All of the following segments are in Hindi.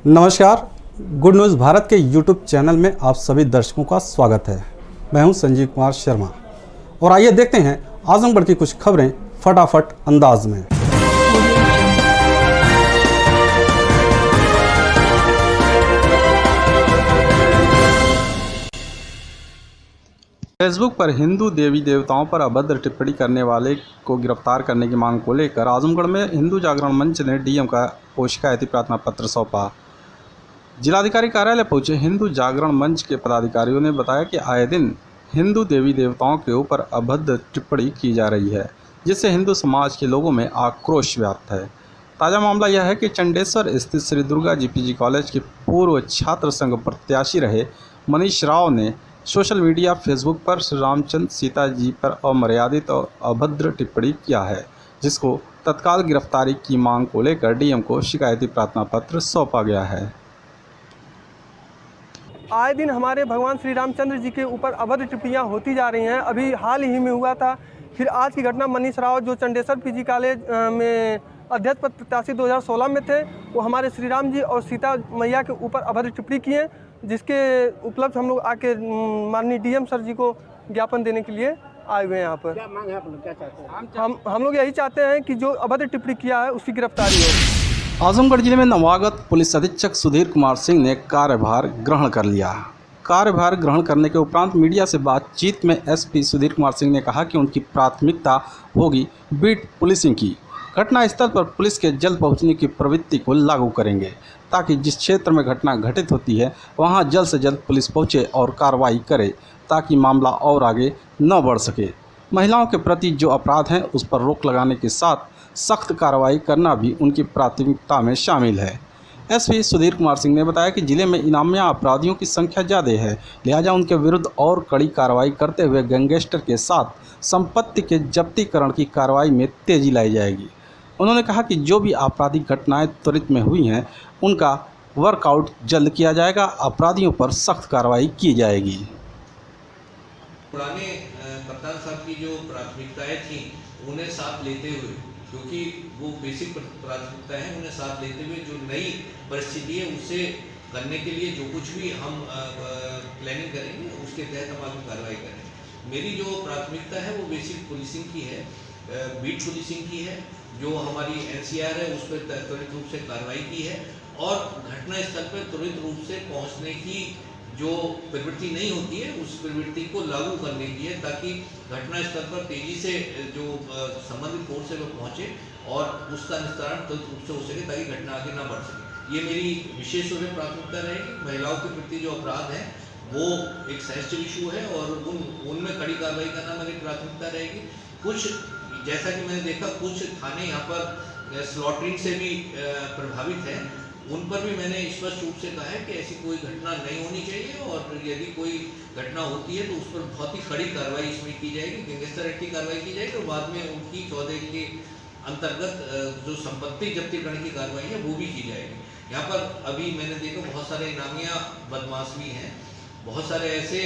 नमस्कार, गुड न्यूज़ भारत के यूट्यूब चैनल में आप सभी दर्शकों का स्वागत है। मैं हूं संजीव कुमार शर्मा और आइए देखते हैं आजमगढ़ की कुछ खबरें फटाफट अंदाज में। फेसबुक पर हिंदू देवी देवताओं पर अभद्र टिप्पणी करने वाले को गिरफ्तार करने की मांग को लेकर आजमगढ़ में हिंदू जागरण मंच ने डीएम को शिकायती प्रार्थना पत्र सौंपा। जिलाधिकारी कार्यालय पहुंचे हिंदू जागरण मंच के पदाधिकारियों ने बताया कि आए दिन हिंदू देवी देवताओं के ऊपर अभद्र टिप्पणी की जा रही है, जिससे हिंदू समाज के लोगों में आक्रोश व्याप्त है। ताज़ा मामला यह है कि चंडेश्वर स्थित श्री दुर्गा जीपीजी कॉलेज के पूर्व छात्र संघ प्रत्याशी रहे मनीष राव ने सोशल मीडिया फेसबुक पर श्री रामचंद्र सीता जी पर अमर्यादित और अभद्र टिप्पणी किया है, जिसको तत्काल गिरफ्तारी की मांग को लेकर डीएम को शिकायती प्रार्थना पत्र सौंपा गया है। आए दिन हमारे भगवान श्री रामचंद्र जी के ऊपर अभद्र टिप्पणियाँ होती जा रही हैं। अभी हाल ही में हुआ था, फिर आज की घटना मनीष राव जो चंडेश्वर पीजी कॉलेज में अध्यक्ष पद प्रत्याशी 2016 में थे, वो हमारे श्री राम जी और सीता मैया के ऊपर अभद्र टिप्पणी किए, जिसके उपलब्ध हम लोग आके माननीय डीएम सर जी को ज्ञापन देने के लिए आए हुए हैं। यहाँ पर क्या मांग है आप लोग, क्या चाहते हैं? हम लोग यही चाहते हैं कि जो अभद्र टिप्पणी किया है उसकी गिरफ्तारी हो। आजमगढ़ जिले में नवागत पुलिस अधीक्षक सुधीर कुमार सिंह ने कार्यभार ग्रहण कर लिया। कार्यभार ग्रहण करने के उपरांत मीडिया से बातचीत में एसपी सुधीर कुमार सिंह ने कहा कि उनकी प्राथमिकता होगी बीट पुलिसिंग की। घटनास्थल पर पुलिस के जल्द पहुंचने की प्रवृत्ति को लागू करेंगे, ताकि जिस क्षेत्र में घटना घटित होती है वहां जल्द से जल्द पुलिस पहुंचे और कार्रवाई करे, ताकि मामला और आगे न बढ़ सके। महिलाओं के प्रति जो अपराध हैं उस पर रोक लगाने के साथ सख्त कार्रवाई करना भी उनकी प्राथमिकता में शामिल है। एसपी सुधीर कुमार सिंह ने बताया कि जिले में इनामिया अपराधियों की संख्या ज़्यादा है, लिहाजा उनके विरुद्ध और कड़ी कार्रवाई करते हुए गैंगस्टर के साथ संपत्ति के जब्तीकरण की कार्रवाई में तेजी लाई जाएगी। उन्होंने कहा कि जो भी आपराधिक घटनाएं त्वरित में हुई हैं उनका वर्कआउट जल्द किया जाएगा, अपराधियों पर सख्त कार्रवाई की जाएगी। पुराने कप्तान साहब की जो प्राथमिकताएं थी उन्हें साथ लेते हुए, क्योंकि वो बेसिक प्राथमिकताएं हैं, उन्हें साथ लेते हुए जो नई परिस्थिति है उसे करने के लिए जो कुछ भी हम प्लानिंग करेंगे उसके तहत हम आगे कार्रवाई करेंगे। मेरी जो प्राथमिकता है वो बेसिक पुलिसिंग की है, बीट पुलिसिंग की है, जो हमारी एनसीआर है उस पर त्वरित रूप से कार्रवाई की है और घटना स्थल पर त्वरित रूप से पहुंचने की जो प्रवृत्ति नहीं होती है उस प्रवृत्ति को लागू करने की है, ताकि घटना स्थल पर तेजी से जो संबंधित फोर्स है वो पहुंचे और उसका निस्तारण त्वरित रूप से हो सके, ताकि घटना आगे ना बढ़ सके। ये मेरी विशेष रूप से प्राथमिकता रहेगी। महिलाओं के प्रति जो अपराध है वो एक सेंसिटिव इशू है और उनमें कड़ी कार्रवाई करना मेरी प्राथमिकता रहेगी। कुछ जैसा कि मैंने देखा कुछ थाने यहाँ पर स्लॉटरिंग से भी प्रभावित हैं, उन पर भी मैंने स्पष्ट रूप से कहा है कि ऐसी कोई घटना नहीं होनी चाहिए और यदि कोई घटना होती है तो उस पर बहुत ही कड़ी कार्रवाई इसमें की जाएगी, गैंगस्टर एक्ट की कार्रवाई की जाएगी और बाद में उनकी 14 के अंतर्गत जो संपत्ति जब्तीकरण की कार्रवाई है वो भी की जाएगी। यहाँ पर अभी मैंने देखा बहुत सारे इनामिया बदमाश भी हैं, बहुत सारे ऐसे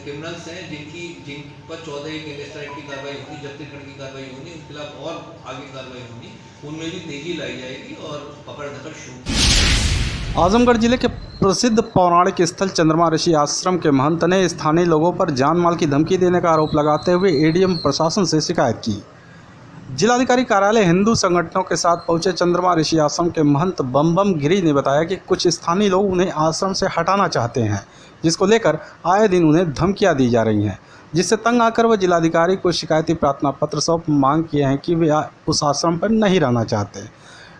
क्रिमिनल्स हैं जिन पर 14 गैंगस्टर एक्ट की कार्रवाई होगी, जब्तीकरण की कार्रवाई होगी, उनके खिलाफ और आगे कार्रवाई होगी, उनमें भी तेजी लाई जाएगी और पकड़ धकड़ शुरू। आजमगढ़ जिले के प्रसिद्ध पौराणिक स्थल चंद्रमा ऋषि आश्रम के महंत ने स्थानीय लोगों पर जान माल की धमकी देने का आरोप लगाते हुए एडीएम प्रशासन से शिकायत की। जिलाधिकारी कार्यालय हिंदू संगठनों के साथ पहुंचे चंद्रमा ऋषि आश्रम के महंत बम गिरी ने बताया कि कुछ स्थानीय लोग उन्हें आश्रम से हटाना चाहते हैं, जिसको लेकर आए दिन उन्हें धमकियां दी जा रही हैं, जिससे तंग आकर वह जिलाधिकारी को शिकायती प्रार्थना पत्र सौंप मांग किए हैं कि वे उस आश्रम पर नहीं रहना चाहते।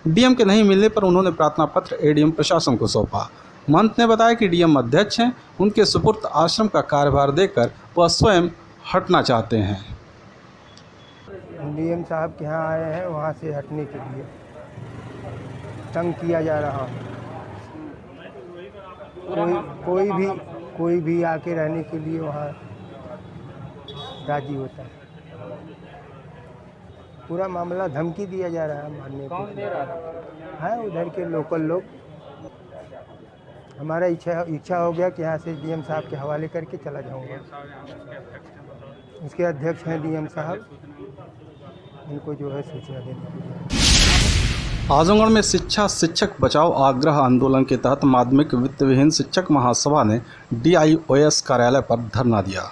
डीएम के नहीं मिलने पर उन्होंने प्रार्थना पत्र एडीएम प्रशासन को सौंपा। महंत ने बताया कि डीएम अध्यक्ष हैं, उनके सुपुर्द आश्रम का कार्यभार देकर वह स्वयं हटना चाहते हैं। डीएम साहब के यहाँ आए हैं, वहाँ से हटने के लिए तंग किया जा रहा है। कोई भी आके रहने के लिए वहाँ राजी होता है। पूरा मामला धमकी दिया जा रहा है मारने को। कौन दे रहा है? उधर के लोकल लोग। हमारा इच्छा हो गया कि यहाँ से डीएम साहब के हवाले करके चला जाऊँगा। उसके अध्यक्ष हैं डीएम साहब, उनको जो है सूचना देने के लिए। आजमगढ़ में शिक्षा शिक्षक बचाओ आग्रह आंदोलन के तहत माध्यमिक वित्त विहीन शिक्षक महासभा ने DIOS कार्यालय पर धरना दिया।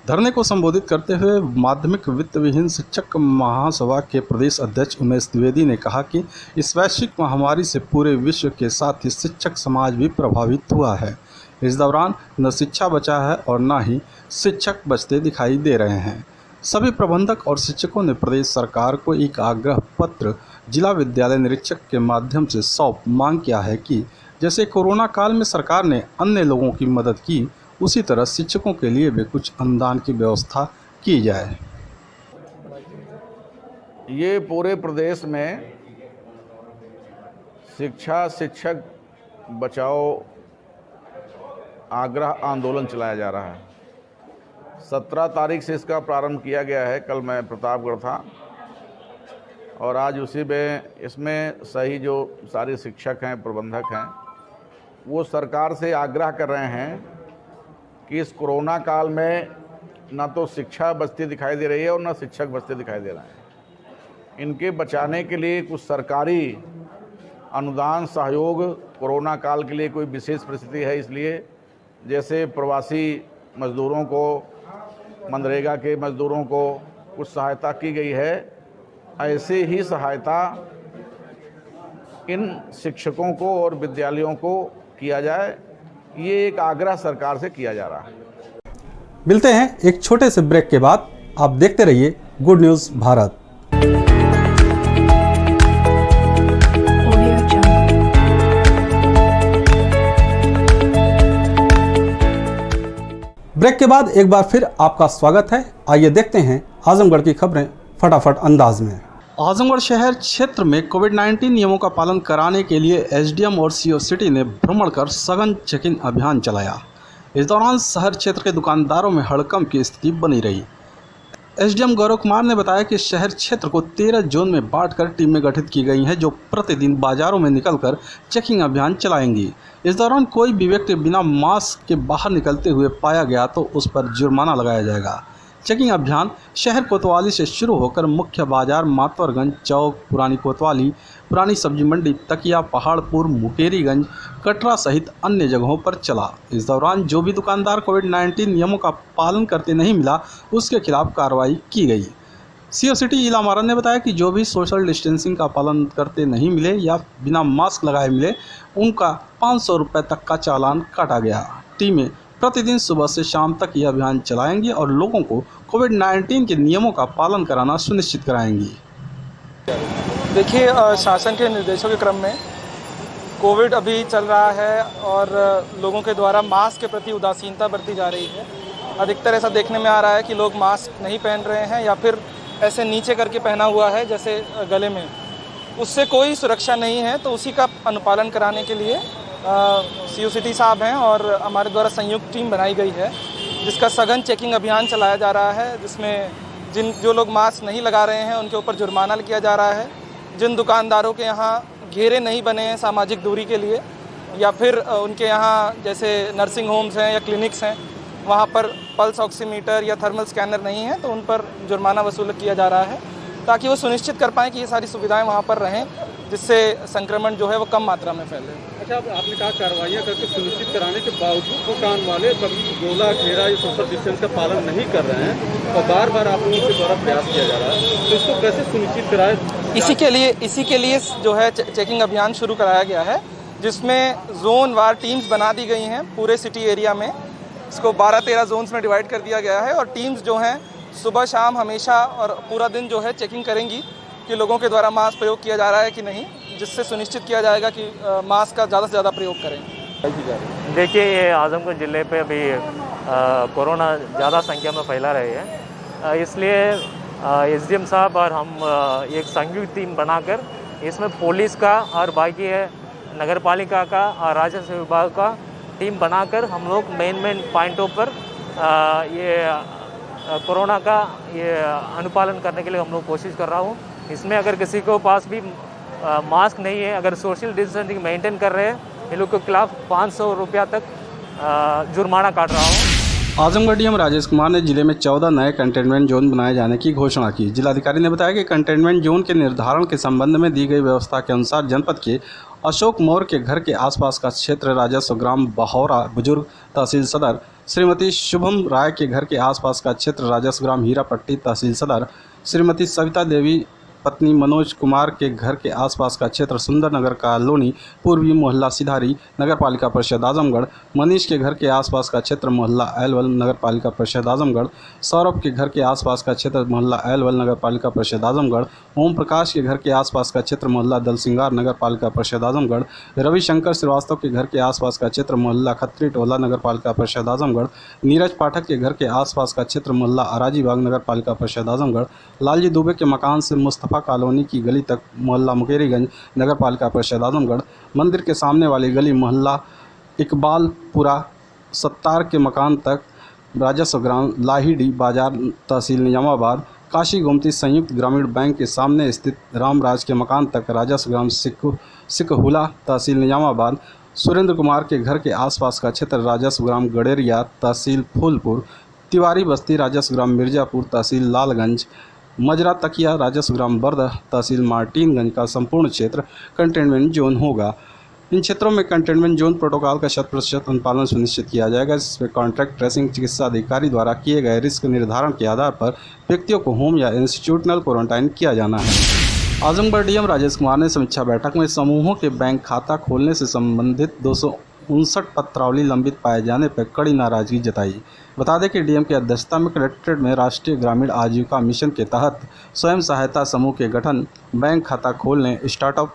धरने को संबोधित करते हुए माध्यमिक वित्त विहीन शिक्षक महासभा के प्रदेश अध्यक्ष उमेश द्विवेदी ने कहा कि इस वैश्विक महामारी से पूरे विश्व के साथ ही शिक्षक समाज भी प्रभावित हुआ है। इस दौरान न शिक्षा बचा है और न ही शिक्षक बचते दिखाई दे रहे हैं। सभी प्रबंधक और शिक्षकों ने प्रदेश सरकार को एक आग्रह पत्र जिला विद्यालय निरीक्षक के माध्यम से सौंप मांग किया है कि जैसे कोरोना काल में सरकार ने अन्य लोगों की मदद की, उसी तरह शिक्षकों के लिए भी कुछ अनुदान की व्यवस्था की जाए। ये पूरे प्रदेश में शिक्षा शिक्षक बचाओ आग्रह आंदोलन चलाया जा रहा है। 17 तारीख से इसका प्रारंभ किया गया है। कल मैं प्रतापगढ़ था और आज उसी में इसमें सही जो सारे शिक्षक हैं, प्रबंधक हैं, वो सरकार से आग्रह कर रहे हैं कि इस कोरोना काल में ना तो शिक्षा बचती दिखाई दे रही है और ना शिक्षक बचते दिखाई दे रहे हैं। इनके बचाने के लिए कुछ सरकारी अनुदान सहयोग कोरोना काल के लिए कोई विशेष परिस्थिति है, इसलिए जैसे प्रवासी मजदूरों को, मनरेगा के मजदूरों को कुछ सहायता की गई है, ऐसे ही सहायता इन शिक्षकों को और विद्यालयों को किया जाए। ये एक आग्रह सरकार से किया जा रहा है। मिलते हैं एक छोटे से ब्रेक के बाद। आप देखते रहिए गुड न्यूज़ भारत। ब्रेक के बाद एक बार फिर आपका स्वागत है। आइए देखते हैं आजमगढ़ की खबरें फटाफट अंदाज में। आजमगढ़ शहर क्षेत्र में कोविड-19 नियमों का पालन कराने के लिए SDM और CO सिटी ने भ्रमण कर सघन चेकिंग अभियान चलाया। इस दौरान शहर क्षेत्र के दुकानदारों में हड़कंप की स्थिति बनी रही। SDM गौरव कुमार ने बताया कि शहर क्षेत्र को 13 जोन में बांटकर टीमें गठित की गई हैं, जो प्रतिदिन बाजारों में निकलकर चेकिंग अभियान चलाएंगी। इस दौरान कोई भी व्यक्ति बिना मास्क के बाहर निकलते हुए पाया गया तो उस पर जुर्माना लगाया जाएगा। चेकिंग अभियान शहर कोतवाली से शुरू होकर मुख्य बाजार, मातवरगंज चौक, पुरानी कोतवाली, पुरानी सब्जी मंडी, तकिया, पहाड़पुर, मुकेरीगंज, कटरा सहित अन्य जगहों पर चला। इस दौरान जो भी दुकानदार कोविड-19 नियमों का पालन करते नहीं मिला, उसके खिलाफ कार्रवाई की गई। CO सिटी इलामारन ने बताया कि जो भी सोशल डिस्टेंसिंग का पालन करते नहीं मिले या बिना मास्क लगाए मिले, उनका 500 रुपये तक का चालान काटा गया। टीमें प्रतिदिन सुबह से शाम तक यह अभियान चलाएंगी और लोगों को कोविड-19 के नियमों का पालन कराना सुनिश्चित कराएंगी। देखिए, शासन के निर्देशों के क्रम में कोविड अभी चल रहा है और लोगों के द्वारा मास्क के प्रति उदासीनता बरती जा रही है। अधिकतर ऐसा देखने में आ रहा है कि लोग मास्क नहीं पहन रहे हैं या फिर ऐसे नीचे करके पहना हुआ है जैसे गले में, उससे कोई सुरक्षा नहीं है। तो उसी का अनुपालन कराने के लिए CO सिटी साहब हैं और हमारे द्वारा संयुक्त टीम बनाई गई है, जिसका सघन चेकिंग अभियान चलाया जा रहा है, जिसमें जो लोग मास्क नहीं लगा रहे हैं उनके ऊपर जुर्माना किया जा रहा है। जिन दुकानदारों के यहाँ घेरे नहीं बने हैं सामाजिक दूरी के लिए या फिर उनके यहाँ जैसे नर्सिंग होम्स हैं या क्लिनिक्स हैं, वहाँ पर पल्स ऑक्सीमीटर या थर्मल स्कैनर नहीं है, तो उन पर जुर्माना वसूल किया जा रहा है ताकि वो सुनिश्चित कर पाएँ कि ये सारी सुविधाएं वहाँ पर रहें, जिससे संक्रमण जो है वो कम मात्रा में फैले। अच्छा, आपने कहा कार्रवाइयाँ करके सुनिश्चित कराने के बावजूद दुकान वाले कभी गोला घेरा या सोशल डिस्टेंस का पालन नहीं कर रहे हैं और बार बार आप लोगों के द्वारा प्रयास किया जा रहा है, तो इसको कैसे सुनिश्चित कराए? इसी के लिए जो है चेकिंग अभियान शुरू कराया गया है, जिसमें जोन वार टीम्स बना दी गई हैं पूरे सिटी एरिया में। इसको 12-13 जोन्स में डिवाइड कर दिया गया है और टीम्स जो हैं सुबह शाम हमेशा और पूरा दिन जो है चेकिंग करेंगी कि लोगों के द्वारा मास्क प्रयोग किया जा रहा है कि नहीं, जिससे सुनिश्चित किया जाएगा कि मास्क का ज़्यादा से ज़्यादा प्रयोग करें। देखिए, ये आजमगढ़ ज़िले पे अभी कोरोना ज़्यादा संख्या में फैला रही है, इसलिए SDM साहब और हम एक संयुक्त टीम बनाकर इसमें पुलिस का और बाकी नगर पालिका का और राजस्व विभाग का टीम बनाकर हम लोग मेन पॉइंटों पर ये कोरोना का ये अनुपालन करने के लिए हम लोग कोशिश कर रहा हूँ। इसमें अगर किसी को पास भी मास्क नहीं है, अगर सोशल डिस्टेंसिंग मेंटेन कर रहे हैं, इन लोग के खिलाफ 500 रुपया तक जुर्माना काट रहा हूँ। आजमगढ़ डीएम राजेश कुमार ने जिले में 14 नए कंटेनमेंट जोन बनाए जाने की घोषणा की। जिलाधिकारी ने बताया कि कंटेनमेंट जोन के निर्धारण के संबंध में दी गई व्यवस्था के अनुसार जनपद के अशोक मौर्य के घर के आसपास का क्षेत्र राजस्व ग्राम बहौरा बुजुर्ग तहसील सदर, श्रीमती शुभम राय के घर के आसपास का क्षेत्र राजस्व ग्राम हीरापट्टी तहसील सदर, श्रीमती सविता देवी पत्नी मनोज कुमार के घर के आसपास का क्षेत्र सुंदर नगर कॉलोनी पूर्वी मोहल्ला सिधारी नगर पालिका परिषद आजमगढ़, मनीष के घर के आसपास का क्षेत्र मोहल्ला एलवल नगर पालिका परिषद आजमगढ़, सौरभ के घर के आसपास का क्षेत्र मोहल्ला एलवल नगर पालिका परिषद आजमगढ़, ओम प्रकाश के घर के आसपास का क्षेत्र मोहल्ला दलसिंगार नगर पालिका परिषद आजमगढ़, रविशंकर श्रीवास्तव के घर के आसपास का क्षेत्र मोहल्ला खत्री टोला नगर पालिका परिषद आजमगढ़, नीरज पाठक के घर के आसपास का क्षेत्र मोहल्ला अराजीबाग नगर पालिका परिषद आजमगढ़, लालजी दुबे के मकान से मुस्तफ़ा कॉलोनी की गली तक मोहल्ला मुकेरीगंज नगर पालिका परिषद आजमगढ़, मंदिर के सामने वाली गली मोहल्ला इकबालपुरा सत्तार के मकान तक राजस्व ग्राम लाहिड़ी बाजार तहसील निजामाबाद, काशी गोमती संयुक्त ग्रामीण बैंक के सामने स्थित रामराज के मकान तक राजस्व ग्राम सिकहुला तहसील निजामाबाद, सुरेंद्र कुमार के घर के आसपास का क्षेत्र राजस्व ग्राम गडेरिया तहसील फूलपुर, तिवारी बस्ती राजस्व ग्राम मिर्जापुर तहसील लालगंज, मजरा तकिया राजस्व ग्राम बर्द तहसील मार्टिनगंज का संपूर्ण क्षेत्र कंटेनमेंट जोन होगा। इन क्षेत्रों में कंटेनमेंट जोन प्रोटोकॉल का 100% अनुपालन सुनिश्चित किया जाएगा, जिसमें कॉन्ट्रैक्ट ट्रेसिंग चिकित्सा अधिकारी द्वारा किए गए रिस्क निर्धारण के आधार पर व्यक्तियों को होम या इंस्टीट्यूशनल क्वारंटाइन किया जाना है। आजमगढ़ डीएम राजेश कुमार ने समीक्षा बैठक में समूहों के बैंक खाता खोलने से संबंधित 259 पत्रावली लंबित पाए जाने पर कड़ी नाराजगी जताई। बता दें कि डीएम की अध्यक्षता में कलेक्ट्रेट में राष्ट्रीय ग्रामीण आजीविका मिशन के तहत स्वयं सहायता समूह के गठन, बैंक खाता खोलने, स्टार्टअप,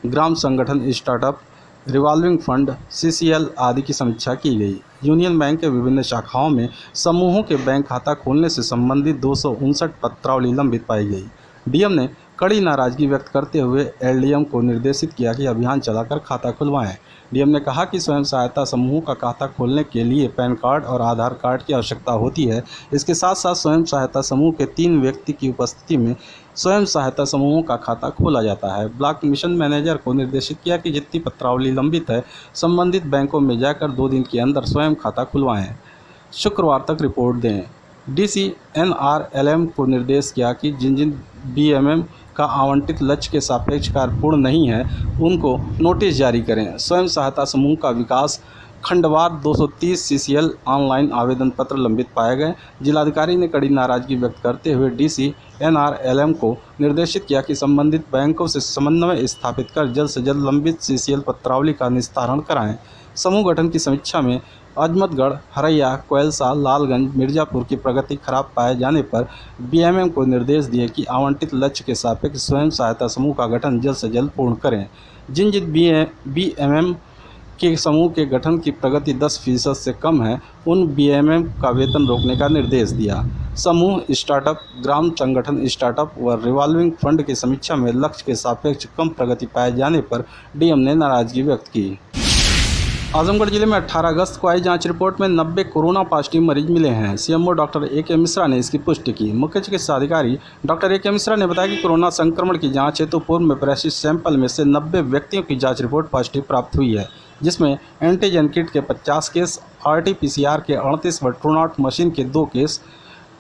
ग्राम संगठन स्टार्टअप, रिवॉल्विंग फंड, सीसीएल आदि की समीक्षा की गई। यूनियन बैंक के विभिन्न शाखाओं में समूहों के बैंक खाता खोलने से संबंधित 259 पत्रावली लंबित पाई गई। डीएम ने कड़ी नाराजगी व्यक्त करते हुए एलडीएम को निर्देशित किया कि अभियान चलाकर खाता खुलवाएं। डीएम ने कहा कि स्वयं सहायता समूह का खाता खोलने के लिए पैन कार्ड और आधार कार्ड की आवश्यकता होती है। इसके साथ साथ स्वयं सहायता समूह के 3 व्यक्ति की उपस्थिति में स्वयं सहायता समूहों का खाता खोला जाता है। ब्लॉक मिशन मैनेजर को निर्देशित किया कि जितनी पत्रावली लंबित है संबंधित बैंकों में जाकर 2 दिन के अंदर स्वयं खाता खुलवाएं, शुक्रवार तक रिपोर्ट दें। डीसी एनआरएलएम को निर्देश किया कि जिन बीएमएम का आवंटित लक्ष्य के सापेक्ष कार्य पूर्ण नहीं है उनको नोटिस जारी करें। स्वयं सहायता समूह का विकास खंडवार 230 सीसीएल ऑनलाइन आवेदन पत्र लंबित पाए गए। जिलाधिकारी ने कड़ी नाराजगी व्यक्त करते हुए डीसी एनआरएलएम को निर्देशित किया कि संबंधित बैंकों से समन्वय स्थापित कर जल्द से जल्द लंबित सीसीएल पत्रावली का निस्तारण कराएं। समूह गठन की समीक्षा में अजमतगढ़, हरैया, कोयलसा, लालगंज, मिर्जापुर की प्रगति खराब पाए जाने पर बीएमएम को निर्देश दिए कि आवंटित लक्ष्य के सापेक्ष स्वयं सहायता समूह का गठन जल्द से जल्द पूर्ण करें। जिन बीएमएम के समूह के गठन की प्रगति 10% से कम है उन बीएमएम का वेतन रोकने का निर्देश दिया। समूह स्टार्टअप, ग्राम संगठन स्टार्टअप व रिवॉल्विंग फंड की समीक्षा में लक्ष्य के सापेक्ष कम प्रगति पाए जाने पर डीएम ने नाराजगी व्यक्त की। आजमगढ़ जिले में 18 अगस्त को आई जांच रिपोर्ट में 90 कोरोना पॉजिटिव मरीज मिले हैं। CMO doctor A K. मिश्रा ने इसकी पुष्टि की। मुख्य चिकित्सा अधिकारी डॉक्टर ए.के. मिश्रा ने बताया कि कोरोना संक्रमण की जांच हेतु पूर्व में प्रेषित सैंपल में से 90 व्यक्तियों की जांच रिपोर्ट पॉजिटिव प्राप्त हुई है, जिसमें एंटीजन किट के 50 केस, RT-PCR के 38 व ट्रूनॉट मशीन के 2 केस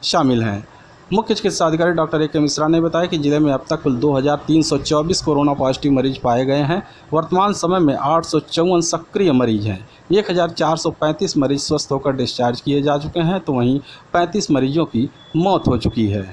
शामिल हैं। मुख्य चिकित्सा अधिकारी डॉक्टर ए.के. मिश्रा ने बताया कि जिले में अब तक कुल 2324 कोरोना पॉजिटिव मरीज पाए गए हैं। वर्तमान समय में 854 सक्रिय मरीज हैं। 1435 मरीज स्वस्थ होकर डिस्चार्ज किए जा चुके हैं, तो वहीं 35 मरीजों की मौत हो चुकी है।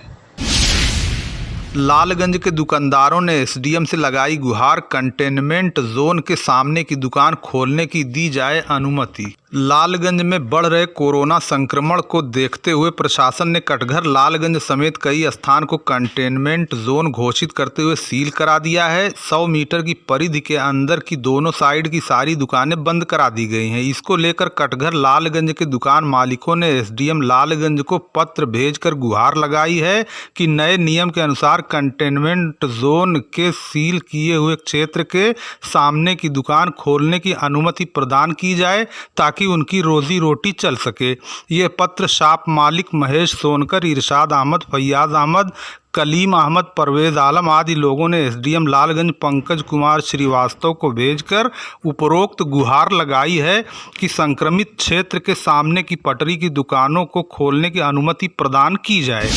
लालगंज के दुकानदारों ने एसडीएम से लगाई गुहार, कंटेनमेंट जोन के सामने की दुकान खोलने की दी जाए अनुमति। लालगंज में बढ़ रहे कोरोना संक्रमण को देखते हुए प्रशासन ने कटघर, लालगंज समेत कई स्थान को कंटेनमेंट जोन घोषित करते हुए सील करा दिया है। 100 मीटर की परिधि के अंदर की दोनों साइड की सारी दुकानें बंद करा दी गई हैं। इसको लेकर कटघर लालगंज के दुकान मालिकों ने एसडीएम लालगंज को पत्र भेजकर गुहार लगाई है कि नए नियम के अनुसार कंटेनमेंट जोन के सील किए हुए क्षेत्र के सामने की दुकान खोलने की अनुमति प्रदान की जाए, ताकि ताकि उनकी रोजी रोटी चल सके। ये पत्र शॉप मालिक महेश सोनकर, इरशाद अहमद, फैयाज अहमद, कलीम अहमद, परवेज आलम आदि लोगों ने एसडीएम लालगंज पंकज कुमार श्रीवास्तव को भेजकर उपरोक्त गुहार लगाई है कि संक्रमित क्षेत्र के सामने की पटरी की दुकानों को खोलने की अनुमति प्रदान की जाए।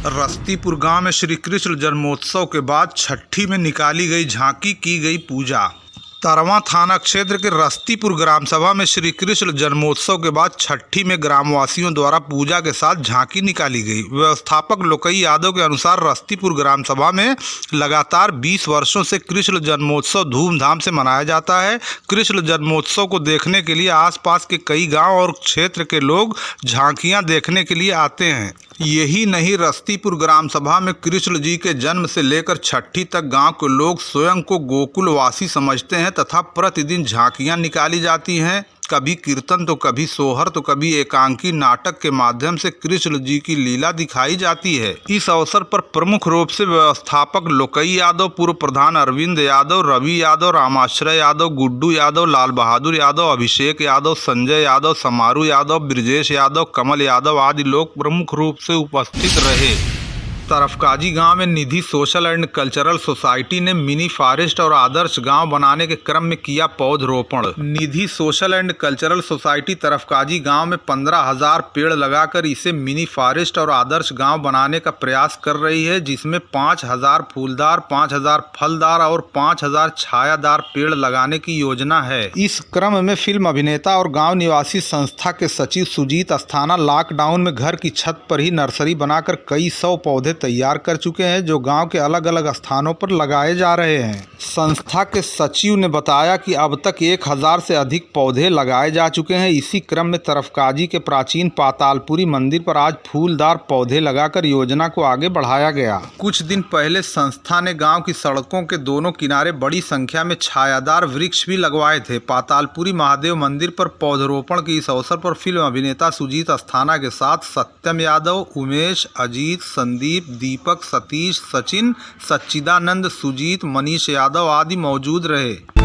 रस्तीपुर गांव में श्री कृष्ण जन्मोत्सव के बाद छठी में निकाली गई झांकी, की गई पूजा। तरवा थाना क्षेत्र के रस्तीपुर ग्राम सभा में श्री कृष्ण जन्मोत्सव के बाद छठी में ग्रामवासियों द्वारा पूजा के साथ झांकी निकाली गई। व्यवस्थापक लोकई यादव के अनुसार रस्तीपुर ग्राम सभा में लगातार 20 वर्षों से कृष्ण जन्मोत्सव धूमधाम से मनाया जाता है। कृष्ण जन्मोत्सव को देखने के लिए आसपास के कई गांव और क्षेत्र के लोग झांकियां देखने के लिए आते हैं। यही नहीं, रस्तीपुर ग्राम सभा में कृष्ण जी के जन्म से लेकर छठी तक गांव के लोग स्वयं को गोकुलवासी समझते हैं तथा प्रतिदिन झांकियां निकाली जाती हैं। कभी कीर्तन तो कभी सोहर तो कभी एकांकी नाटक के माध्यम से कृष्ण जी की लीला दिखाई जाती है। इस अवसर पर प्रमुख रूप से व्यवस्थापक लोकई यादव, पूर्व प्रधान अरविंद यादव, रवि यादव, रामाश्रय यादव, गुड्डू यादव, लाल बहादुर यादव, अभिषेक यादव, संजय यादव, समारू यादव, ब्रजेश यादव, कमल यादव आदि लोग प्रमुख रूप से उपस्थित रहे। तरफकाजी गांव में निधि सोशल एंड कल्चरल सोसाइटी ने मिनी फॉरेस्ट और आदर्श गांव बनाने के क्रम में किया पौधरोपण। निधि सोशल एंड कल्चरल सोसाइटी तरफकाजी गांव में 15,000 पेड़ लगाकर इसे मिनी फॉरेस्ट और आदर्श गांव बनाने का प्रयास कर रही है, जिसमें 5,000 फूलदार, 5,000 फलदार और 5,000 छायादार पेड़ लगाने की योजना है। इस क्रम में फिल्म अभिनेता और गाँव निवासी संस्था के सचिव सुजीत अस्थाना लॉकडाउन में घर की छत पर ही नर्सरी बनाकर कई 100 पौधे तैयार कर चुके हैं, जो गांव के अलग अलग स्थानों पर लगाए जा रहे हैं। संस्था के सचिव ने बताया कि अब तक 1,000 से अधिक पौधे लगाए जा चुके हैं। इसी क्रम में तरफकाजी के प्राचीन पातालपुरी मंदिर पर आज फूलदार पौधे लगाकर योजना को आगे बढ़ाया गया। कुछ दिन पहले संस्था ने गांव की सड़कों के दोनों किनारे बड़ी संख्या में छायादार वृक्ष भी लगवाए थे। पातालपुरी महादेव मंदिर पर पौधरोपण के इस अवसर पर फिल्म अभिनेता सुजीत अस्थाना के साथ सत्यम यादव, उमेश, अजीत, संदीप, दीपक, सतीश, सचिन, सच्चिदानंद, सुजीत, मनीष यादव आदि मौजूद रहे।